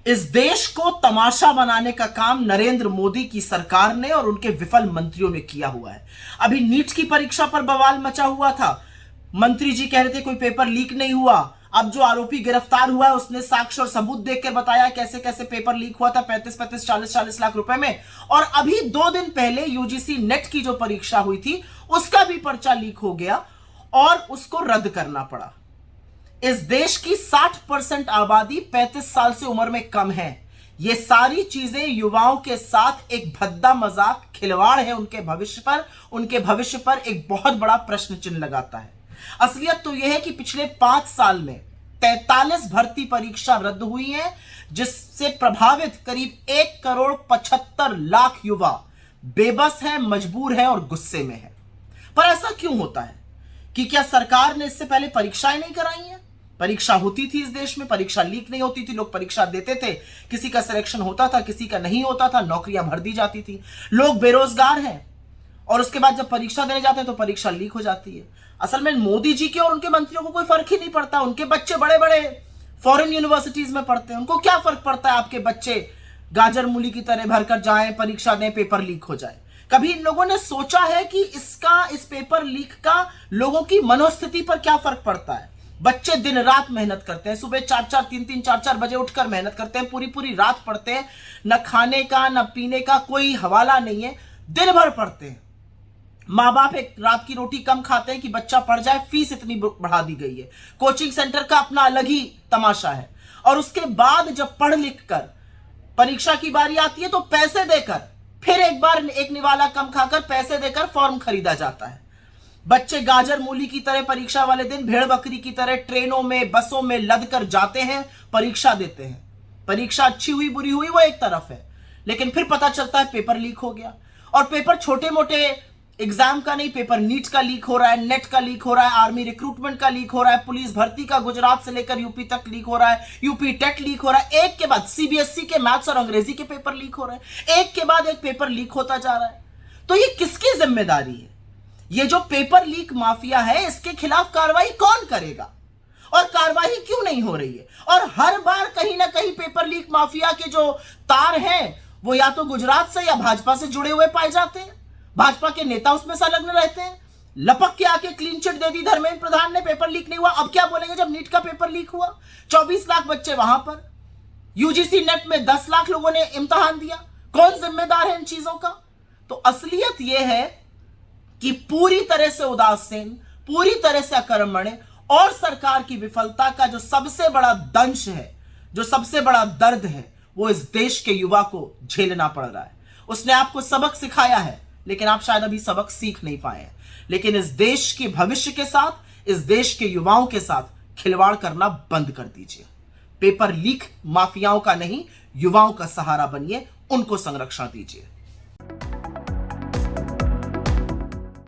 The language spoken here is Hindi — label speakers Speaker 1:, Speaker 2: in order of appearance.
Speaker 1: इस देश को तमाशा बनाने का काम नरेंद्र मोदी की सरकार ने और उनके विफल मंत्रियों ने किया हुआ है। अभी नीट की परीक्षा पर बवाल मचा हुआ था। मंत्री जी कह रहे थे कोई पेपर लीक नहीं हुआ। अब जो आरोपी गिरफ्तार हुआ है उसने साक्ष्य और सबूत देखकर बताया कैसे कैसे पेपर लीक हुआ था 35-35, 40-40 लाख रुपए में। और अभी 2 दिन पहले यूजीसी नेट की जो परीक्षा हुई थी उसका भी पर्चा लीक हो गया और उसको रद्द करना पड़ा। इस देश की 60% आबादी 35 साल से उम्र में कम है। ये सारी चीजें युवाओं के साथ एक भद्दा मजाक खिलवाड़ है। उनके भविष्य पर एक बहुत बड़ा प्रश्न चिन्ह लगाता है। असलियत तो यह है कि पिछले 5 साल में 43 भर्ती परीक्षा रद्द हुई है, जिससे प्रभावित करीब 1,75,00,000 युवा बेबस हैं, मजबूर हैं और गुस्से में हैं। पर ऐसा क्यों होता है कि क्या सरकार ने इससे पहले परीक्षाएं नहीं कराई हैं? परीक्षा होती थी इस देश में, परीक्षा लीक नहीं होती थी, लोग परीक्षा देते थे, किसी का सिलेक्शन होता था, किसी का नहीं होता था, नौकरियां भर दी जाती थी। लोग बेरोजगार हैं और उसके बाद जब परीक्षा देने जाते हैं तो परीक्षा लीक हो जाती है। असल में मोदी जी के और उनके मंत्रियों को कोई फर्क ही नहीं पड़ता। उनके बच्चे बड़े बड़े फॉरेन यूनिवर्सिटीज में पढ़ते हैं, उनको क्या फर्क पड़ता है आपके बच्चे गाजर मूली की तरह भरकर जाएं, परीक्षा दें, पेपर लीक हो जाए। कभी इन लोगों ने सोचा है कि इस पेपर लीक का लोगों की मनोस्थिति पर क्या फर्क पड़ता है? बच्चे दिन रात मेहनत करते हैं, सुबह 4-4, 3-3, 4-4 बजे उठकर मेहनत करते हैं, पूरी पूरी रात पढ़ते हैं, न खाने का न पीने का कोई हवाला नहीं है, दिन भर पढ़ते हैं। माँ बाप एक रात की रोटी कम खाते हैं कि बच्चा पढ़ जाए, फीस इतनी बढ़ा दी गई है। कोचिंग सेंटर का अपना अलग ही तमाशा है। और उसके बाद जब पढ़ लिख कर परीक्षा की बारी आती है तो पैसे देकर फिर एक बार एक निवाला कम खाकर पैसे देकर फॉर्म खरीदा जाता है। बच्चे गाजर मूली की तरह परीक्षा वाले दिन भेड़ बकरी की तरह ट्रेनों में, बसों में लद कर जाते हैं, परीक्षा देते हैं। परीक्षा अच्छी हुई बुरी हुई वो एक तरफ है, लेकिन फिर पता चलता है पेपर लीक हो गया। और पेपर छोटे मोटे एग्जाम का नहीं, पेपर नीट का लीक हो रहा है, नेट का लीक हो रहा है, आर्मी रिक्रूटमेंट का लीक हो रहा है, पुलिस भर्ती का गुजरात से लेकर यूपी तक लीक हो रहा है, यूपी टेट लीक हो रहा है। एक के बाद सीबीएसई के मैथ्स और अंग्रेजी के पेपर लीक हो रहे हैं, एक के बाद एक पेपर लीक होता जा रहा है। तो ये किसकी जिम्मेदारी है? ये जो पेपर लीक माफिया है इसके खिलाफ कार्रवाई कौन करेगा और कार्रवाई क्यों नहीं हो रही है? और हर बार कहीं ना कहीं पेपर लीक माफिया के जो तार हैं वो या तो गुजरात से या भाजपा से जुड़े हुए पाए जाते हैं। भाजपा के नेता उसमें संलग्न रहते हैं। लपक के आके क्लीन चिट दे दी धर्मेंद्र प्रधान ने, पेपर लीक नहीं हुआ। अब क्या बोलेंगे जब नीट का पेपर लीक हुआ? 24 लाख बच्चे वहां पर, यूजीसी नेट में 10 लाख लोगों ने इम्तिहान दिया। कौन जिम्मेदार है इन चीजों का? तो असलियत यह है कि पूरी तरह से उदासीन, पूरी तरह से अकर्मण्य और सरकार की विफलता का जो सबसे बड़ा दंश है, जो सबसे बड़ा दर्द है, वो इस देश के युवा को झेलना पड़ रहा है। उसने आपको सबक सिखाया है, लेकिन आप शायद अभी सबक सीख नहीं पाए हैं। लेकिन इस देश के भविष्य के साथ, इस देश के युवाओं के साथ खिलवाड़ करना बंद कर दीजिए। पेपर लीक माफियाओं का नहीं, युवाओं का सहारा बनिए, उनको संरक्षण दीजिए।